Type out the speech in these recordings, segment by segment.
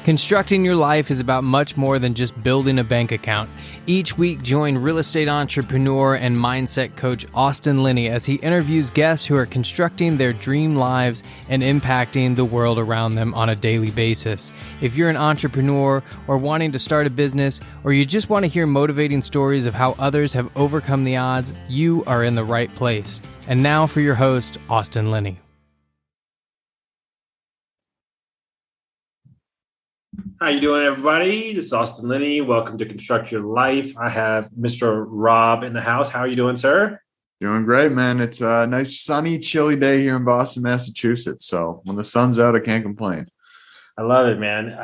Constructing your life is about much more than just building a bank account. Each week, join real estate entrepreneur and mindset coach Austin Linney as he interviews guests who are constructing their dream lives and impacting the world around them on a daily basis. If you're an entrepreneur or wanting to start a business, or you just want to hear motivating stories of how others have overcome the odds, you are in the right place. And now for your host, Austin Linney. How you doing, everybody? This is Austin Linney. Welcome to Construct Your Life. I have Mr. Rob in the house. How are you doing, sir? Doing great, man. It's a nice, sunny, chilly day here in Boston, Massachusetts. So when the sun's out, I can't complain. I love it, man.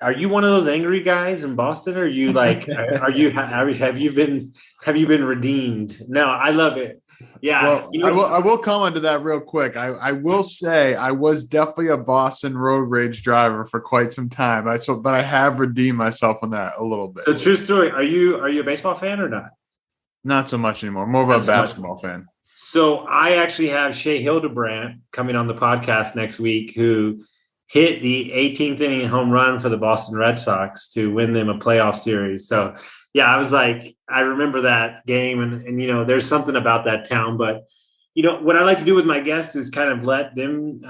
Are you one of those angry guys in Boston? Or are you like, have you been redeemed? No, I love it. Yeah. Well, I will comment to that real quick. I will say I was definitely a Boston road rage driver for quite some time. But I have redeemed myself on that a little bit. So true story. Are you a baseball fan or not? Not so much anymore. More of a basketball fan. So I actually have Shea Hildebrandt coming on the podcast next week, who hit the 18th inning home run for the Boston Red Sox to win them a playoff series. So yeah, I was like, I remember that game and there's something about that town. But, what I like to do with my guests is kind of let them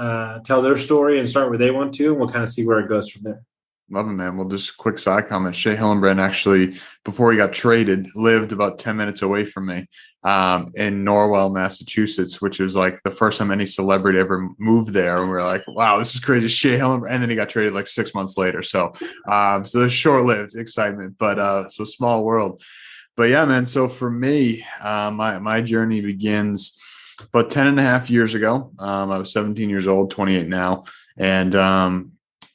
tell their story and start where they want to, and we'll kind of see where it goes from there. Love it, man. Well, just a quick side comment. Shea Hildebrandt actually, before he got traded, lived about 10 minutes away from me in Norwell, Massachusetts, which was like the first time any celebrity ever moved there. And we were like, wow, this is crazy. Shea Hildebrandt. And then he got traded like 6 months later. So there's short-lived excitement, but so small world. But yeah, man. So for me, my journey begins about 10 and a half years ago. I was 17 years old, 28 now. And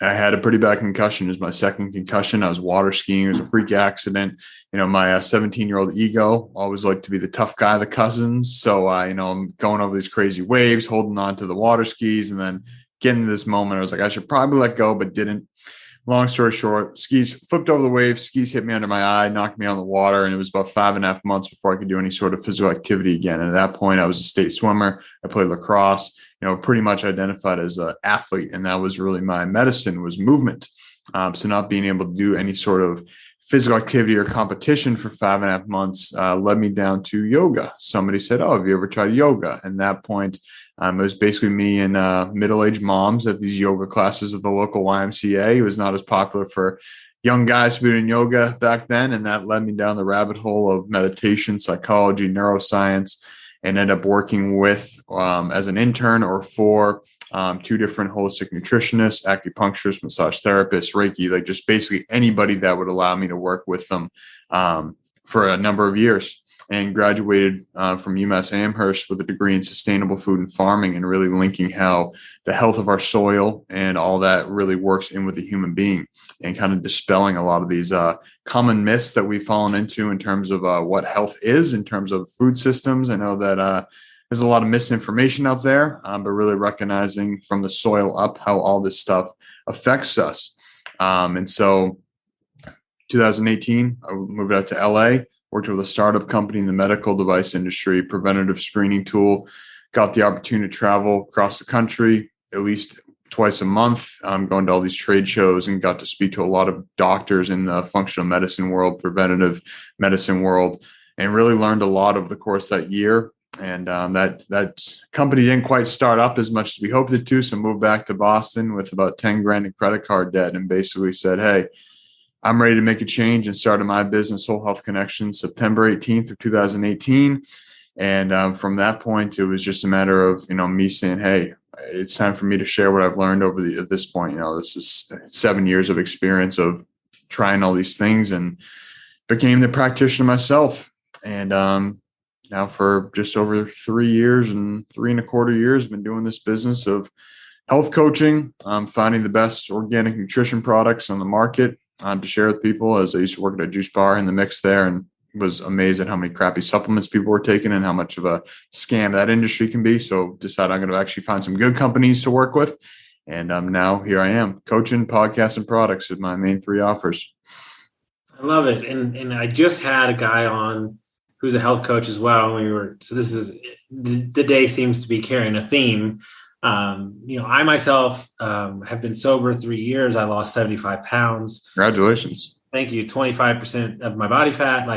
I had a pretty bad concussion. It was my second concussion. I was water skiing. It was a freak accident. My 17-year-old ego always liked to be the tough guy of the cousins. So, I'm going over these crazy waves, holding on to the water skis, and then getting to this moment. I was like, I should probably let go, but didn't. Long story short, skis flipped over the wave. Skis hit me under my eye, knocked me on the water. And it was about 5.5 months before I could do any sort of physical activity again. And at that point, I was a state swimmer. I played lacrosse. Pretty much identified as an athlete. And that was really my medicine, was movement. So not being able to do any sort of physical activity or competition for 5.5 months led me down to yoga. Somebody said, oh, have you ever tried yoga? And at that point, it was basically me and middle-aged moms at these yoga classes at the local YMCA. It was not as popular for young guys to be doing yoga back then. And that led me down the rabbit hole of meditation, psychology, neuroscience, and ended up working with as an intern or for two different holistic nutritionists, acupuncturists, massage therapists, Reiki, like just basically anybody that would allow me to work with them for a number of years, and graduated from UMass Amherst with a degree in sustainable food and farming, and really linking how the health of our soil and all that really works in with the human being, and kind of dispelling a lot of these common myths that we've fallen into in terms of what health is in terms of food systems. I know that there's a lot of misinformation out there, but really recognizing from the soil up how all this stuff affects us. And so 2018, I moved out to LA, worked with a startup company in the medical device industry, preventative screening tool, got the opportunity to travel across the country at least twice a month, going to all these trade shows, and got to speak to a lot of doctors in the functional medicine world, preventative medicine world, and really learned a lot over the course of that year. And that company didn't quite start up as much as we hoped it to. So moved back to Boston with about 10 grand in credit card debt, and basically said, hey, I'm ready to make a change, and started my business, Whole Health Connection, September 18th of 2018. And from that point, it was just a matter of, me saying, hey, it's time for me to share what I've learned at this point. This is 7 years of experience of trying all these things, and became the practitioner myself. And now for just over 3 years and 3.25 years, I've been doing this business of health coaching, finding the best organic nutrition products on the market to share with people, as I used to work at a juice bar in the mix there, and was amazed at how many crappy supplements people were taking and how much of a scam that industry can be. So decided I'm going to actually find some good companies to work with. And now here I am, coaching, podcasts, and products is my main 3 offers. I love it. And I just had a guy on who's a health coach as well. So this is, the day seems to be carrying a theme I myself have been sober 3 years. I lost 75 pounds. Congratulations. Thank you. 25% of my body fat.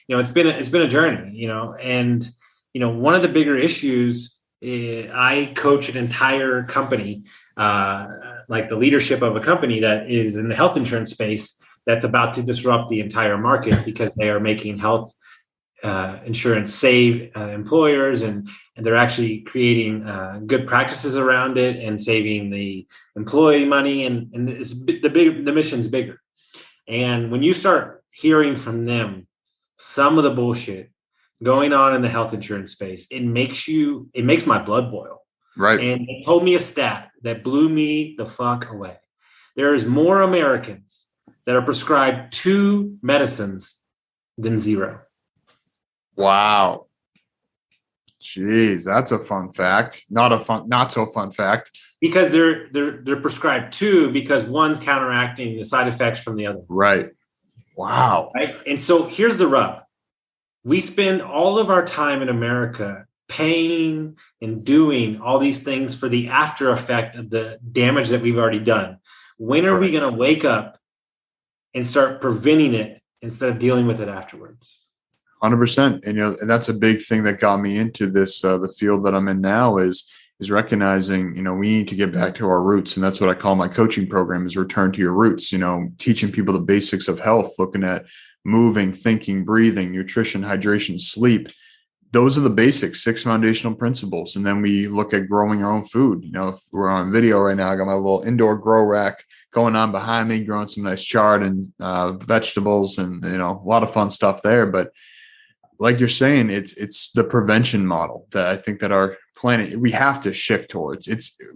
It's been a journey, and, one of the bigger issues, I coach an entire company, like the leadership of a company that is in the health insurance space that's about to disrupt the entire market because they are making health insurance save employers, and they're actually creating good practices around it and saving the employee money. And the mission's bigger. And when you start hearing from them some of the bullshit going on in the health insurance space, it makes my blood boil. Right. And it told me a stat that blew me the fuck away. There is more Americans that are prescribed 2 medicines than 0. Wow. Jeez, that's a fun fact. Not so fun fact. Because they're prescribed 2 because one's counteracting the side effects from the other. Right. Wow. Right. And so here's the rub. We spend all of our time in America paying and doing all these things for the after effect of the damage that we've already done. When are we going to wake up and start preventing it instead of dealing with it afterwards? 100%. And that's a big thing that got me into this, the field that I'm in now is recognizing, we need to get back to our roots. And that's what I call my coaching program, is return to your roots, teaching people the basics of health, looking at moving, thinking, breathing, nutrition, hydration, sleep. Those are the basics, 6 foundational principles. And then we look at growing our own food. If we're on video right now, I got my little indoor grow rack going on behind me, growing some nice chard and vegetables and, a lot of fun stuff there. But like you're saying, it's the prevention model that I think that our planet, we have to shift towards.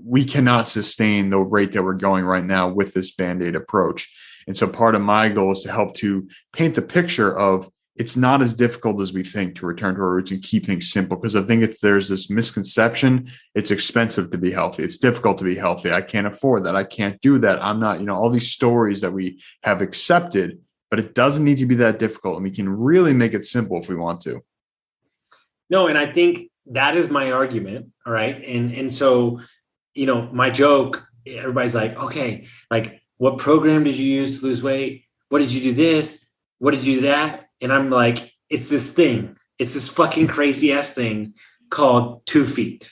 We cannot sustain the rate that we're going right now with this Band-Aid approach. And so part of my goal is to help to paint the picture of it's not as difficult as we think to return to our roots and keep things simple. Because I think if there's this misconception, it's expensive to be healthy. It's difficult to be healthy. I can't afford that. I can't do that. I'm not, all these stories that we have accepted, but it doesn't need to be that difficult. And we can really make it simple if we want to. No, and I think that is my argument. All right. And so, my joke, everybody's like, okay, like, what program did you use to lose weight? What did you do this? What did you do that? And I'm like, it's this thing. It's this fucking crazy ass thing called 2 feet.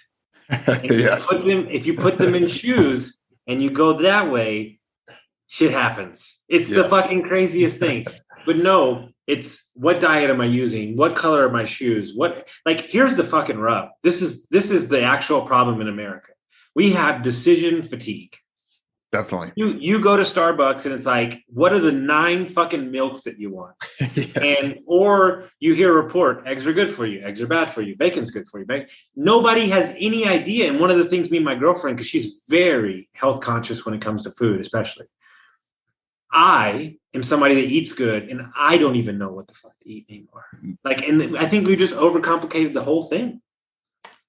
And Yes. if you put them in shoes and you go that way, shit happens. It's the fucking craziest thing. But no, it's what diet am I using? What color are my shoes? Here's the fucking rub. This is the actual problem in America. We have decision fatigue. Definitely. You go to Starbucks and it's like, what are the 9 fucking milks that you want? Yes. Or you hear a report, eggs are good for you, eggs are bad for you, bacon's good for you. Nobody has any idea. And one of the things me and my girlfriend, because she's very health conscious when it comes to food, especially. I am somebody that eats good and I don't even know what the fuck to eat anymore. And I think we just overcomplicated the whole thing.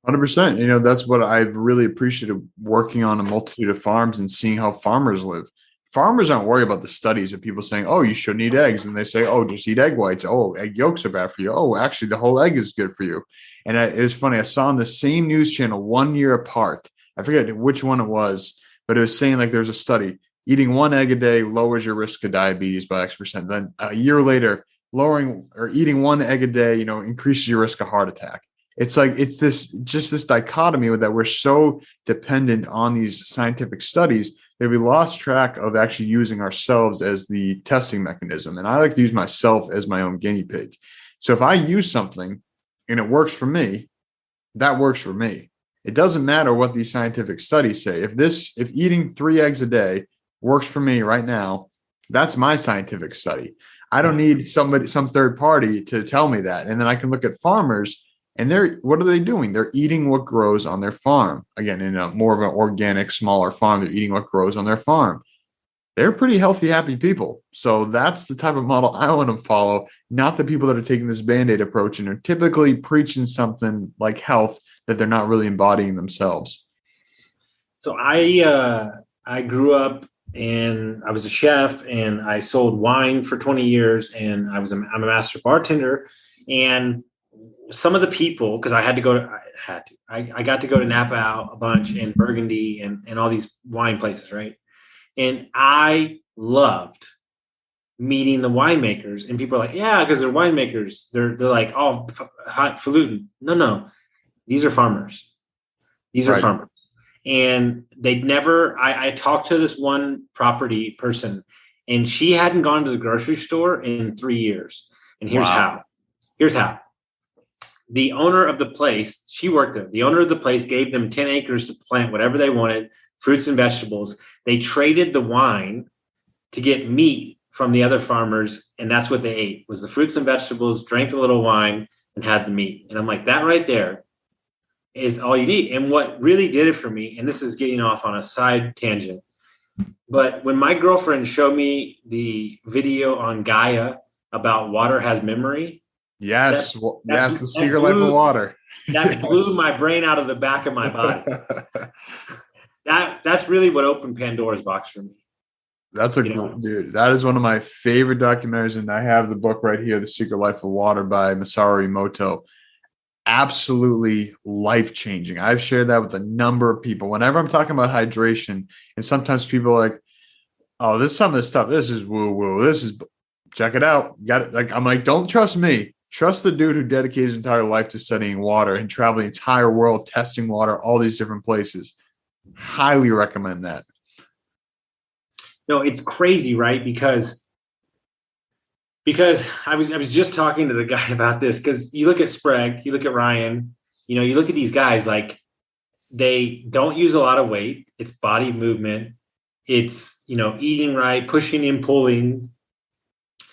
100%. That's what I've really appreciated working on a multitude of farms and seeing how farmers live. Farmers aren't worried about the studies of people saying, oh, you shouldn't eat eggs. And they say, oh, just eat egg whites. Oh, egg yolks are bad for you. Oh, actually, the whole egg is good for you. And it was funny. I saw on the same news channel 1 year apart. I forget which one it was, but it was saying there's a study. Eating 1 egg a day lowers your risk of diabetes by X%. Then a year later, eating 1 egg a day, increases your risk of heart attack. It's this dichotomy that we're so dependent on these scientific studies that we lost track of actually using ourselves as the testing mechanism. And I like to use myself as my own guinea pig. So if I use something and it works for me, that works for me. It doesn't matter what these scientific studies say. If eating 3 eggs a day works for me right now, that's my scientific study. I don't need some third party to tell me that. And then I can look at farmers. And what are they doing? They're eating what grows on their farm. Again, in a more of an organic, smaller farm, they're eating what grows on their farm. They're pretty healthy, happy people. So that's the type of model I want to follow, not the people that are taking this Band-Aid approach and are typically preaching something like health that they're not really embodying themselves. So I grew up and I was a chef and I sold wine for 20 years and I'm a master bartender. And some of the people, because I had to go had to. I got to go to Napa out a bunch and Burgundy and all these wine places, right? And I loved meeting the winemakers. And people are like, yeah, because they're winemakers. They're like, oh, highfalutin. No. These are farmers. These are farmers. And they'd never, I talked to this one property person, and she hadn't gone to the grocery store in 3 years. And here's how. Here's how. The owner of the place, she worked there. The owner of the place gave them 10 acres to plant whatever they wanted, fruits and vegetables. They traded the wine to get meat from the other farmers, and that's what they ate, was the fruits and vegetables, drank a little wine, and had the meat. And I'm like, that right there is all you need. And what really did it for me, and this is getting off on a side tangent, but when my girlfriend showed me the video on Gaia about water has memory. Yes. The secret life of water. That blew my brain out of the back of my body. That's really what opened Pandora's box for me. That's dude. That is one of my favorite documentaries. And I have the book right here, The Secret Life of Water by Masaru Emoto. Absolutely life-changing. I've shared that with a number of people. Whenever I'm talking about hydration, and sometimes people are like, oh, this is some of this stuff. This is woo-woo. This is, check it out. You got it. Like, I'm like, don't trust me. Trust the dude who dedicated his entire life to studying water and traveling the entire world, testing water, all these different places. Highly recommend that. No, it's crazy, right? Because I was just talking to the guy about this, because you look at Sprague, you look at Ryan, you look at these guys, like, they don't use a lot of weight. It's body movement. It's, eating right, pushing and pulling.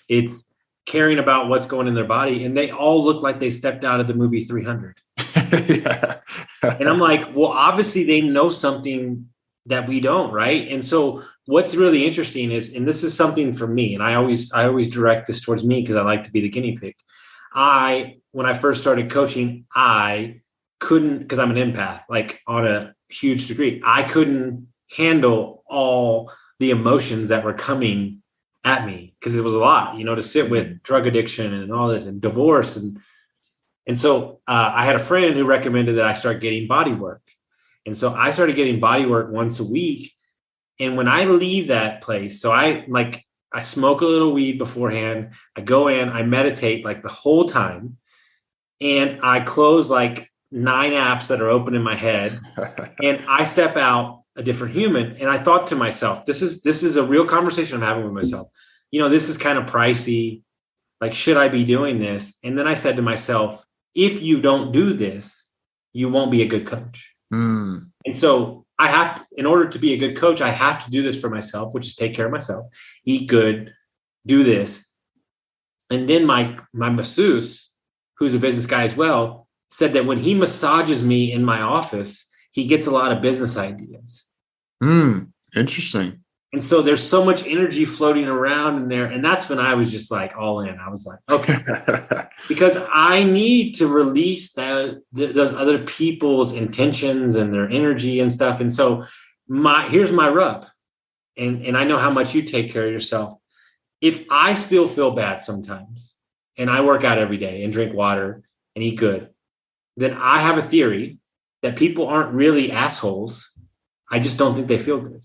It's caring about what's going in their body. And they all look like they stepped out of the movie 300. Yeah. And I'm like, well, obviously they know something that we don't, right? And so what's really interesting is, and this is something for me, and I always direct this towards me because I like to be the guinea pig. When I first started coaching, I couldn't, because I'm an empath, like on a huge degree, I couldn't handle all the emotions that were coming at me, because it was a lot, to sit with drug addiction and all this and divorce. And so I had a friend who recommended that I start getting body work. And so I started getting body work once a week. And when I leave that place, so I smoke a little weed beforehand. I go in, I meditate like the whole time. And I close like 9 apps that are open in my head. And I step out a different human. And I thought to myself, this is a real conversation I'm having with myself. This is kind of pricey. Like, should I be doing this? And then I said to myself, if you don't do this, you won't be a good coach. And so I have to, in order to be a good coach, I have to do this for myself, which is take care of myself, eat good, do this. And then my masseuse, who's a business guy as well, said that when he massages me in my office, he gets a lot of business ideas. Interesting. And so there's so much energy floating around in there. And that's when I was just like all in. I was like, okay, because I need to release those other people's intentions and their energy and stuff. And so here's my rub. And I know how much you take care of yourself. If I still feel bad sometimes, and I work out every day and drink water and eat good, then I have a theory that people aren't really assholes. I just don't think they feel good.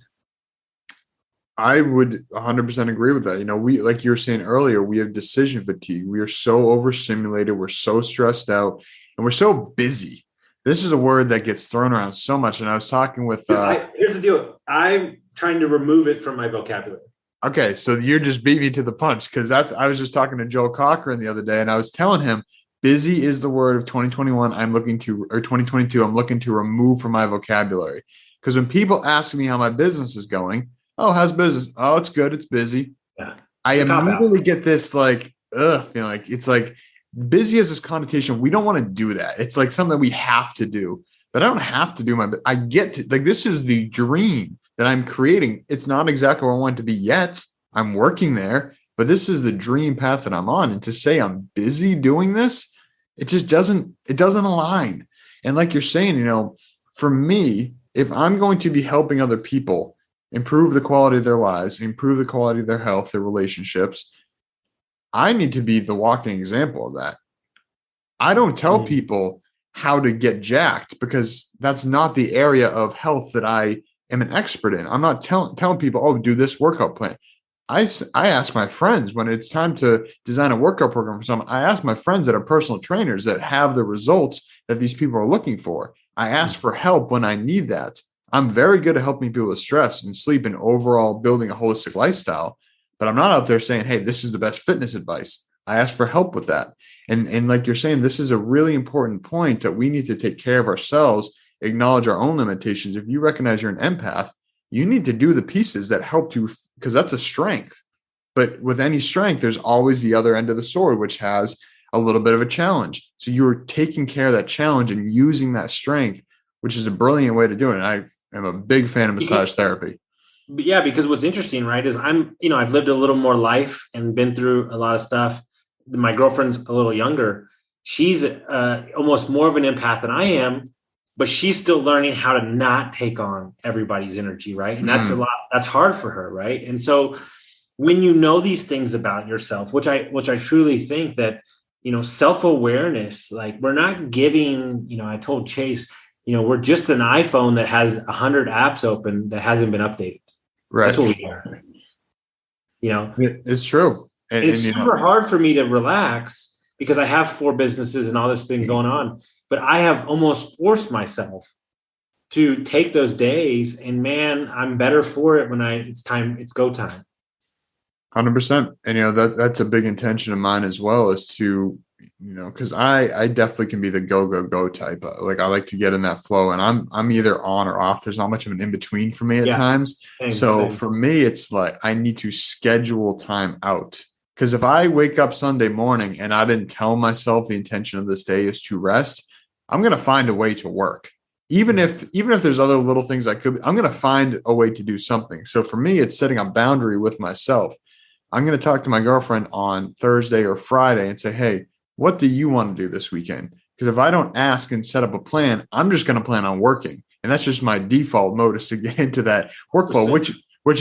I would 100% agree with that. We, like you were saying earlier, we have decision fatigue. We are so overstimulated. We're so stressed out, and we're so busy. This is a word that gets thrown around so much. And I was talking with, here's the deal. I'm trying to remove it from my vocabulary. Okay. So you're just beat me to the punch. I was just talking to Joel Cochran the other day, and I was telling him, busy is the word of 2021. 2022. I'm looking to remove from my vocabulary. Because when people ask me how my business is going, oh, how's business? Oh, it's good. It's busy. Yeah. I immediately get this feeling like it's like busy has this connotation. We don't want to do that. It's like something that we have to do, but I don't have to do I get to, like, this is the dream that I'm creating. It's not exactly where I want it to be yet. I'm working there, but this is the dream path that I'm on. And to say I'm busy doing this, it just doesn't align. And like you're saying, for me, if I'm going to be helping other people improve the quality of their lives, improve the quality of their health, their relationships, I need to be the walking example of that. I don't tell people, how to get jacked, because that's not the area of health that I am an expert in. I'm not telling people, oh, do this workout plan. I ask my friends when it's time to design a workout program for someone. I ask my friends that are personal trainers that have the results that these people are looking for. I ask for help when I need that. I'm very good at helping people with stress and sleep and overall building a holistic lifestyle, but I'm not out there saying, hey, this is the best fitness advice. I ask for help with that. And like you're saying, this is a really important point that we need to take care of ourselves, acknowledge our own limitations. If you recognize you're an empath, you need to do the pieces that help you, because that's a strength. But with any strength, there's always the other end of the sword, which has a little bit of a challenge. So you're taking care of that challenge and using that strength, which is a brilliant way to do it. And I am a big fan of massage therapy. Yeah, because what's interesting, right, is I've lived a little more life and been through a lot of stuff. My girlfriend's a little younger. She's almost more of an empath than I am, but she's still learning how to not take on everybody's energy, right? And that's that's hard for her, right? And so when you know these things about yourself, which I truly think that, self-awareness, like we're not giving, I told Chase, we're just an iPhone that has 100 apps open that hasn't been updated. Right. That's what we are. It's true. And it's super hard for me to relax because I have 4 businesses and all this thing going on, but I have almost forced myself to take those days, and man, I'm better for it when it's go time. 100%. And, that's a big intention of mine as well, is to, because I definitely can be the go type. Like I like to get in that flow, and I'm either on or off. There's not much of an in between for me at times. Same. For me, it's like I need to schedule time out. Because if I wake up Sunday morning and I didn't tell myself the intention of this day is to rest, I'm going to find a way to work. Even if there's other little things I'm going to find a way to do something. So for me, it's setting a boundary with myself. I'm going to talk to my girlfriend on Thursday or Friday and say, hey, what do you want to do this weekend? Because if I don't ask and set up a plan, I'm just going to plan on working. And that's just my default mode, is to get into that workflow, which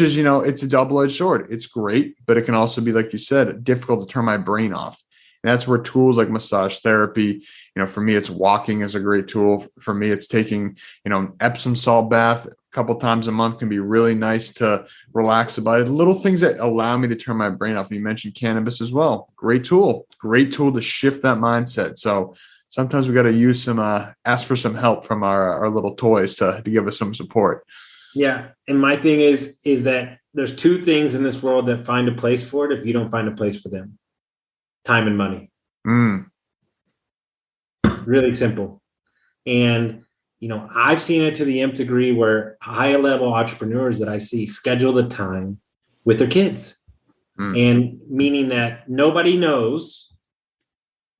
is, it's a double-edged sword. It's great, but it can also be, like you said, difficult to turn my brain off. And that's where tools like massage therapy, for me, it's walking is a great tool. For me, it's taking, an Epsom salt bath a couple times a month can be really nice to relax the body. Little things that allow me to turn my brain off. And you mentioned cannabis as well. Great tool to shift that mindset. So sometimes we got to ask for some help from our little toys to give us some support. Yeah. And my thing is that there's 2 things in this world that find a place for it if you don't find a place for them: time and money. Really simple. And, I've seen it to the nth degree where high level entrepreneurs that I see schedule the time with their kids. And meaning that nobody knows,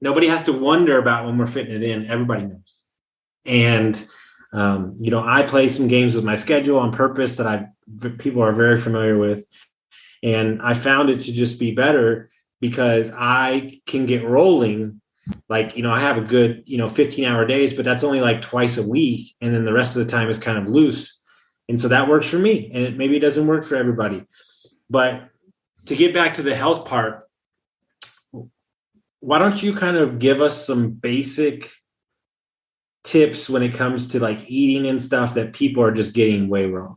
nobody has to wonder about when we're fitting it in. Everybody knows. And, I play some games with my schedule on purpose that people are very familiar with. And I found it to just be better because I can get rolling. Like, I have a good, 15-hour days, but that's only like twice a week. And then the rest of the time is kind of loose. And so that works for me. And maybe it doesn't work for everybody. But to get back to the health part, why don't you kind of give us some basic tips when it comes to like eating and stuff that people are just getting way wrong?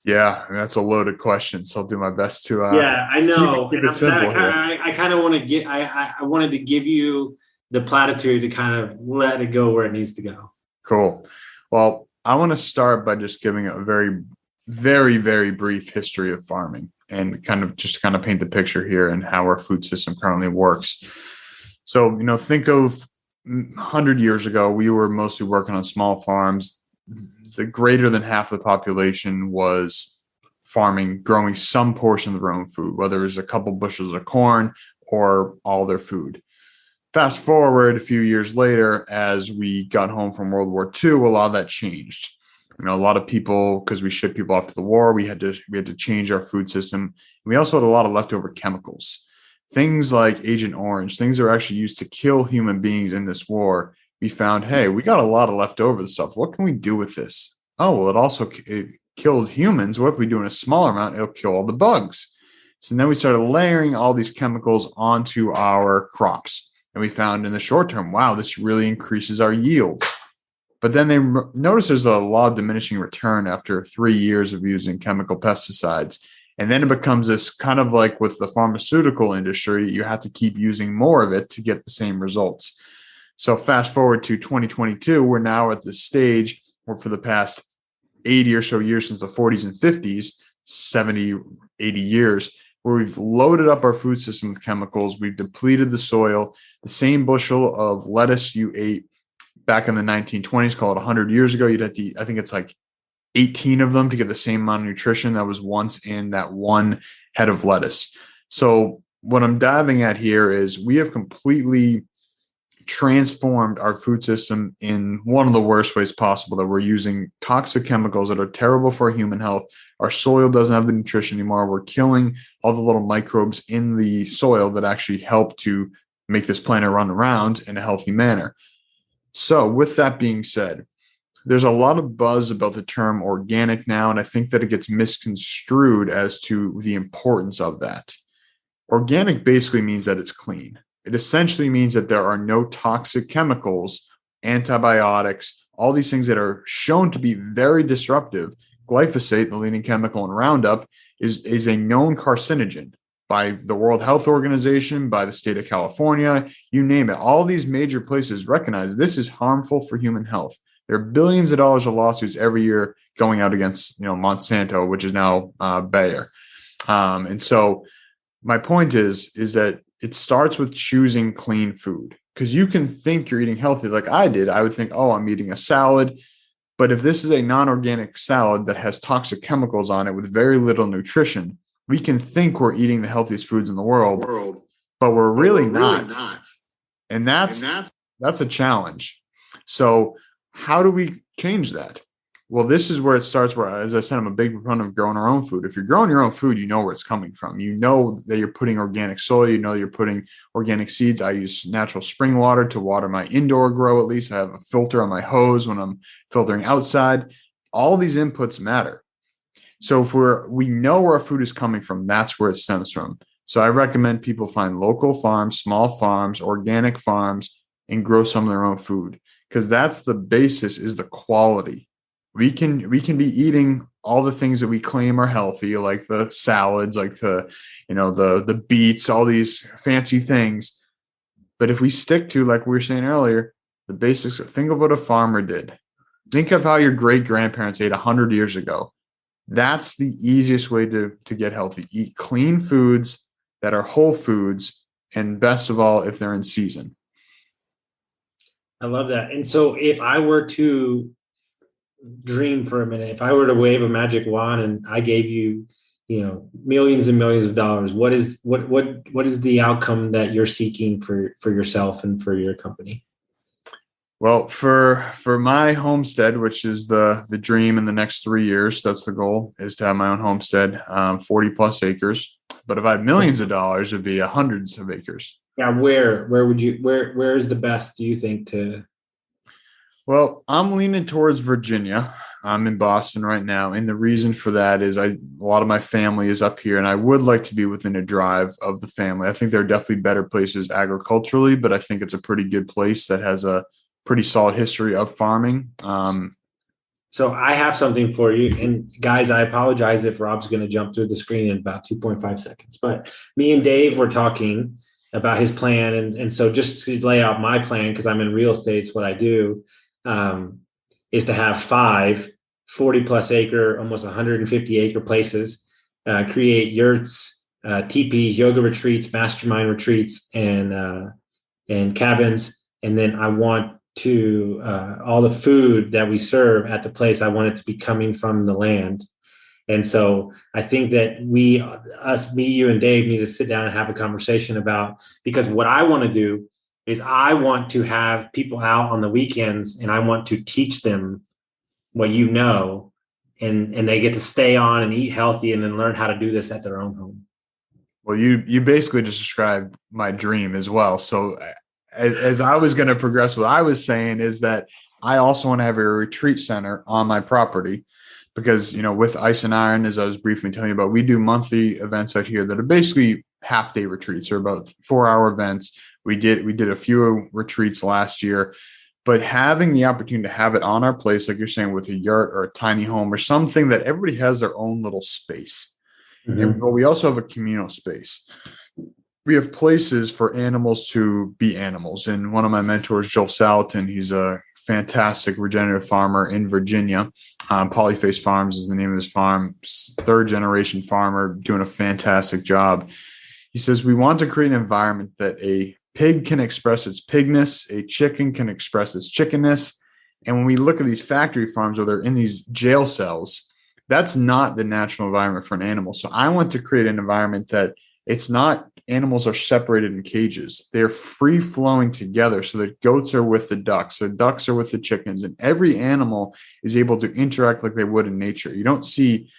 Yeah, that's a loaded question. So I'll do my best to. Yeah, I know. Keep it simple. I kind of want to get. I wanted to give you the platitude to kind of let it go where it needs to go. Cool. Well, I want to start by just giving a very, very, very brief history of farming and kind of paint the picture here and how our food system currently works. So, think of 100 years ago, we were mostly working on small farms. The greater than half of the population was farming, growing some portion of their own food, whether it was a couple bushels of corn or all their food. Fast forward a few years later, as we got home from World War II, a lot of that changed. A lot of people, because we shipped people off to the war, we had to change our food system. We also had a lot of leftover chemicals, things like Agent Orange, things that are actually used to kill human beings in this war. We found, hey, we got a lot of leftover stuff. What can we do with this? Oh, well, it killed humans. What if we do in a smaller amount? It'll kill all the bugs. So then we started layering all these chemicals onto our crops. And we found in the short term, wow, this really increases our yields. But then they noticed there's a law of diminishing return after 3 years of using chemical pesticides. And then it becomes this kind of like with the pharmaceutical industry, you have to keep using more of it to get the same results. So fast forward to 2022, we're now at the stage where for the past 80 or so years, since the 40s and 50s, 70, 80 years, where we've loaded up our food system with chemicals. We've depleted the soil. The same bushel of lettuce you ate back in the 1920s, call it 100 years ago, you'd have to eat, I think it's like 18 of them to get the same amount of nutrition that was once in that one head of lettuce. So what I'm diving at here is we have completely transformed our food system in one of the worst ways possible, that we're using toxic chemicals that are terrible for human health. Our soil doesn't have the nutrition anymore. We're killing all the little microbes in the soil that actually help to make this planet run around in a healthy manner. So with that being said, there's a lot of buzz about the term organic now, and I think that it gets misconstrued as to the importance of that. Organic basically means that it's clean. It essentially means that there are no toxic chemicals, antibiotics, all these things that are shown to be very disruptive. Glyphosate, the leading chemical in Roundup, is a known carcinogen by the World Health Organization, by the state of California, you name it. All these major places recognize this is harmful for human health. There are billions of dollars of lawsuits every year going out against, Monsanto, which is now Bayer. And so my point is that it starts with choosing clean food, because you can think you're eating healthy like I did. I would think, oh, I'm eating a salad. But if this is a non-organic salad that has toxic chemicals on it with very little nutrition, we can think we're eating the healthiest foods in the world, but we're really not. And that's a challenge. So how do we change that? Well, this is where it starts, where, as I said, I'm a big proponent of growing our own food. If you're growing your own food, you know where it's coming from. You know that you're putting organic soil. You know you're putting organic seeds. I use natural spring water to water my indoor grow, at least. I have a filter on my hose when I'm filtering outside. All these inputs matter. So if we know where our food is coming from, that's where it stems from. So I recommend people find local farms, small farms, organic farms, and grow some of their own food, because that's the basis, is the quality. We can be eating all the things that we claim are healthy, like the salads, like the beets, all these fancy things. But if we stick to, like we were saying earlier, the basics, think of what a farmer did. Think of how your great grandparents ate 100 years ago. That's the easiest way to get healthy. Eat clean foods that are whole foods, and best of all, if they're in season. I love that. And so if I were to dream for a minute, if I were to wave a magic wand and I gave you, millions and millions of dollars, what is the outcome that you're seeking for yourself and for your company? Well, for my homestead, which is the dream in the next 3 years, that's the goal, is to have my own homestead, 40 plus acres. But if I had millions of dollars, it'd be hundreds of acres. Yeah. Where is the best, do you think, to? Well, I'm leaning towards Virginia. I'm in Boston right now. And the reason for that is a lot of my family is up here, and I would like to be within a drive of the family. I think there are definitely better places agriculturally, but I think it's a pretty good place that has a pretty solid history of farming. So I have something for you. And guys, I apologize if Rob's going to jump through the screen in about 2.5 seconds. But me and Dave were talking about his plan. And so just to lay out my plan, because I'm in real estate, it's what I do, is to have 5 40-plus acre, almost 150 acre places, create yurts, teepees, yoga retreats, mastermind retreats, and cabins. And then I want to all the food that we serve at the place, I want it to be coming from the land. And so I think that me, you and Dave need to sit down and have a conversation about, because what I want to do is I want to have people out on the weekends and I want to teach them what and they get to stay on and eat healthy and then learn how to do this at their own home. Well, you basically just described my dream as well. So as I was going to progress, what I was saying is that I also want to have a retreat center on my property, because, with Ice and Iron, as I was briefly telling you about, we do monthly events out here that are basically half-day retreats, or about 4-hour events We did a few retreats last year, but having the opportunity to have it on our place, like you're saying, with a yurt or a tiny home or something that everybody has their own little space. But we also have a communal space. We have places for animals to be animals. And one of my mentors, Joel Salatin, he's a fantastic regenerative farmer in Virginia. Polyface Farms is the name of his farm. Third generation farmer, doing a fantastic job. He says, we want to create an environment that a pig can express its pigness, a chicken can express its chickenness. And when we look at these factory farms where they're in these jail cells, that's not the natural environment for an animal. So I want to create an environment that it's not animals are separated in cages. They're free flowing together. So the goats are with the ducks are with the chickens, and every animal is able to interact like they would in nature. You don't see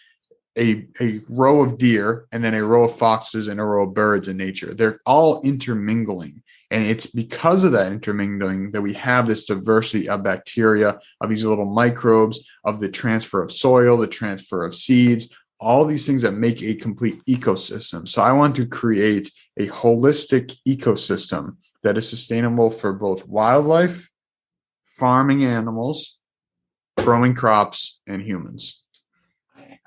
a row of deer and then a row of foxes and a row of birds in nature. They're all intermingling. And it's because of that intermingling that we have this diversity of bacteria, of these little microbes, of the transfer of soil, the transfer of seeds, all these things that make a complete ecosystem. So I want to create a holistic ecosystem that is sustainable for both wildlife, farming animals, growing crops, and humans.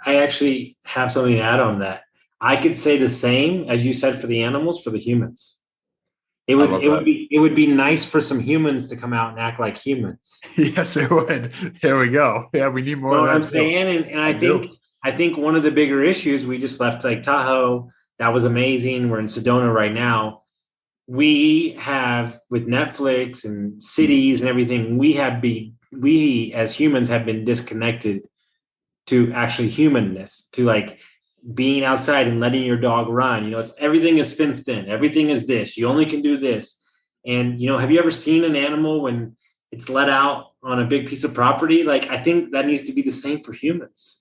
I actually have something to add on that. I could say the same as you said for the animals, for the humans. It would be nice for some humans to come out and act like humans. Yes, it would. There we go. Yeah, we need more of that. I'm saying, and I think one of the bigger issues, we just left Lake Tahoe. That was amazing. We're in Sedona right now. We have, with Netflix and cities and everything, we as humans have been disconnected to actually humanness, to like being outside and letting your dog run. Everything is fenced in. Everything is this. You only can do this. And, have you ever seen an animal when it's let out on a big piece of property? Like, I think that needs to be the same for humans.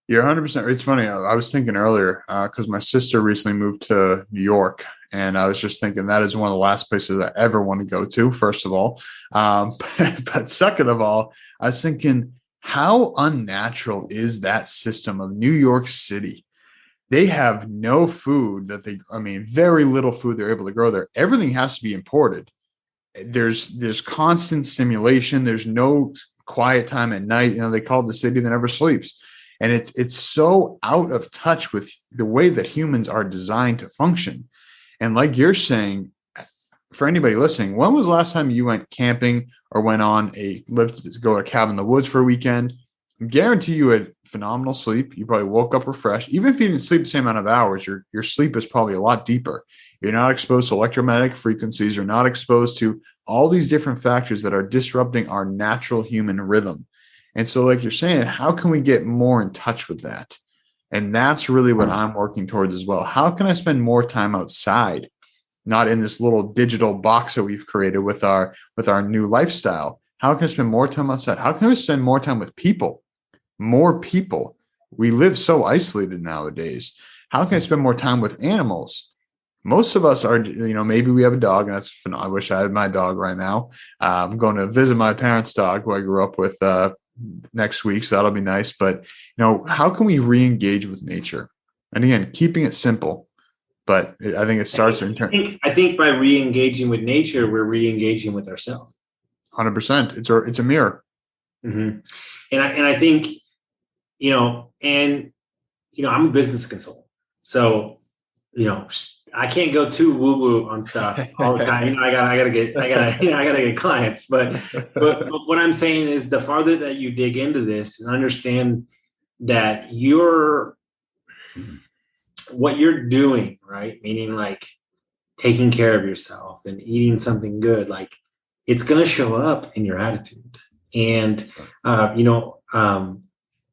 You're 100%. It's funny. I was thinking earlier because my sister recently moved to New York, and I was just thinking that is one of the last places I ever want to go to, first of all. But second of all, I was thinking, how unnatural is that system of New York City? They have no food very little food they're able to grow there. Everything has to be imported. There's constant stimulation. There's no quiet time at night. They call it the city that never sleeps. And it's so out of touch with the way that humans are designed to function. And like you're saying, for anybody listening, when was the last time you went camping or went on lived to go to a cabin in the woods for a weekend? I guarantee you had phenomenal sleep. You probably woke up refreshed. Even if you didn't sleep the same amount of hours, your sleep is probably a lot deeper. You're not exposed to electromagnetic frequencies. You're not exposed to all these different factors that are disrupting our natural human rhythm. And so, like you're saying, how can we get more in touch with that? And that's really what I'm working towards as well. How can I spend more time outside, not in this little digital box that we've created with our new lifestyle? How can I spend more time outside? How can I spend more time with people? More people. We live so isolated nowadays. How can I spend more time with animals? Most of us are, maybe we have a dog, and that's phenomenal. I wish I had my dog right now. I'm going to visit my parents' dog, who I grew up with, next week, so that'll be nice. But how can we re-engage with nature? And again, keeping it simple, but I think it starts I think by re-engaging with nature, we're re-engaging with ourselves. 100%. It's a mirror. Mm-hmm. And I think I'm a business consultant, so I can't go too woo woo on stuff all the time. I gotta get clients. But what I'm saying is, the farther that you dig into this and understand that what you're doing, right? Meaning like taking care of yourself and eating something good, like it's going to show up in your attitude. And,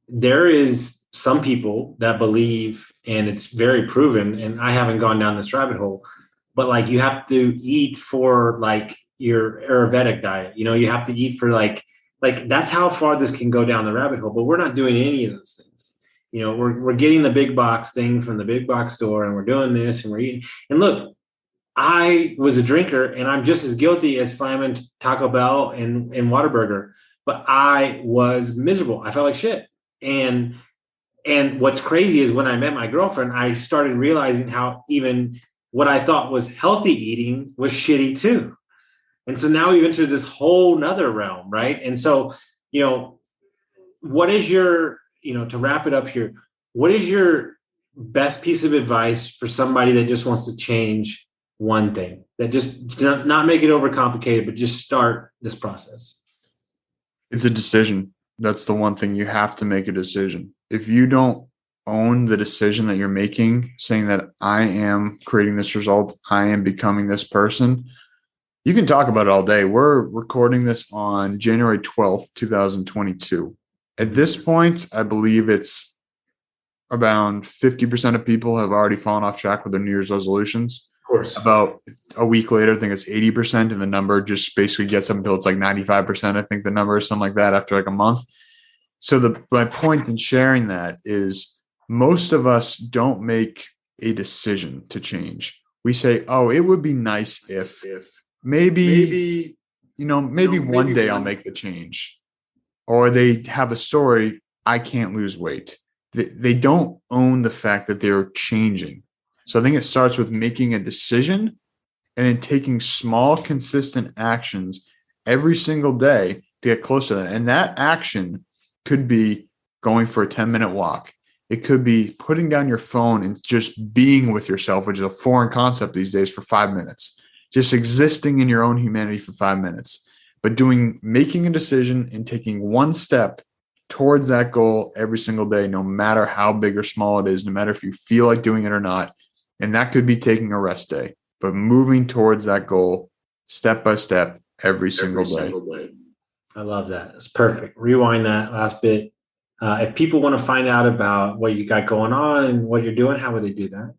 there is some people that believe, and it's very proven, and I haven't gone down this rabbit hole, but like you have to eat for like your Ayurvedic diet. You have to eat for like that's how far this can go down the rabbit hole. But we're not doing any of those things. We're getting the big box thing from the big box store, and we're doing this, and we're eating. And look, I was a drinker, and I'm just as guilty as slamming Taco Bell and Whataburger. But I was miserable. I felt like shit. And what's crazy is when I met my girlfriend, I started realizing how even what I thought was healthy eating was shitty too. And so now we've entered this whole nother realm, right? And so, what is your, to wrap it up here, what is your best piece of advice for somebody that just wants to change one thing, that just not make it overcomplicated, but just start this process? It's a decision. That's the one thing. You have to make a decision. If you don't own the decision that you're making, saying that I am creating this result, I am becoming this person, you can talk about it all day. We're recording this on January 12th, 2022. At this point, I believe it's around 50% of people have already fallen off track with their New Year's resolutions. Of course. About a week later, I think it's 80%, and the number just basically gets up until it's like 95%. I think the number is something like that after like a month. So my point in sharing that is most of us don't make a decision to change. We say, oh, it would be nice if maybe one day I'll make the change. Or they have a story, I can't lose weight. They don't own the fact that they're changing. So I think it starts with making a decision and then taking small, consistent actions every single day to get closer to that. And that action could be going for a 10-minute walk. It could be putting down your phone and just being with yourself, which is a foreign concept these days, for 5 minutes. Just existing in your own humanity for 5 minutes. But making a decision and taking one step towards that goal every single day, no matter how big or small it is, no matter if you feel like doing it or not. And that could be taking a rest day, but moving towards that goal step by step every single day. I love that. It's perfect. Rewind that last bit. If people want to find out about what you got going on and what you're doing, how would they do that?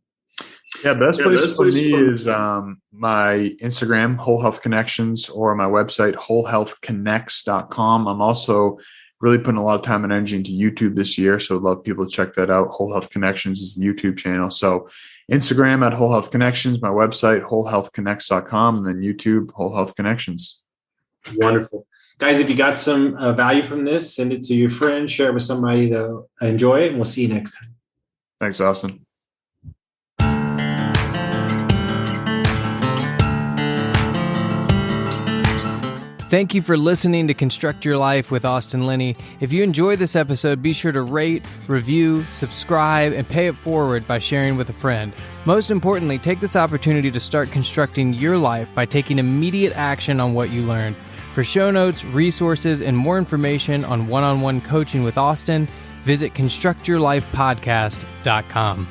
Yeah, best place for me is my Instagram, Whole Health Connections, or my website, wholehealthconnects.com. I'm also really putting a lot of time and energy into YouTube this year, so I'd love people to check that out. Whole Health Connections is the YouTube channel. So Instagram at Whole Health Connections, my website, wholehealthconnects.com, and then YouTube, Whole Health Connections. Wonderful. Guys, if you got some value from this, send it to your friends, share it with somebody that'll enjoy it, and we'll see you next time. Thanks, Austin. Thank you for listening to Construct Your Life with Austin Linney. If you enjoyed this episode, be sure to rate, review, subscribe, and pay it forward by sharing with a friend. Most importantly, take this opportunity to start constructing your life by taking immediate action on what you learned. For show notes, resources, and more information on one-on-one coaching with Austin, visit constructyourlifepodcast.com.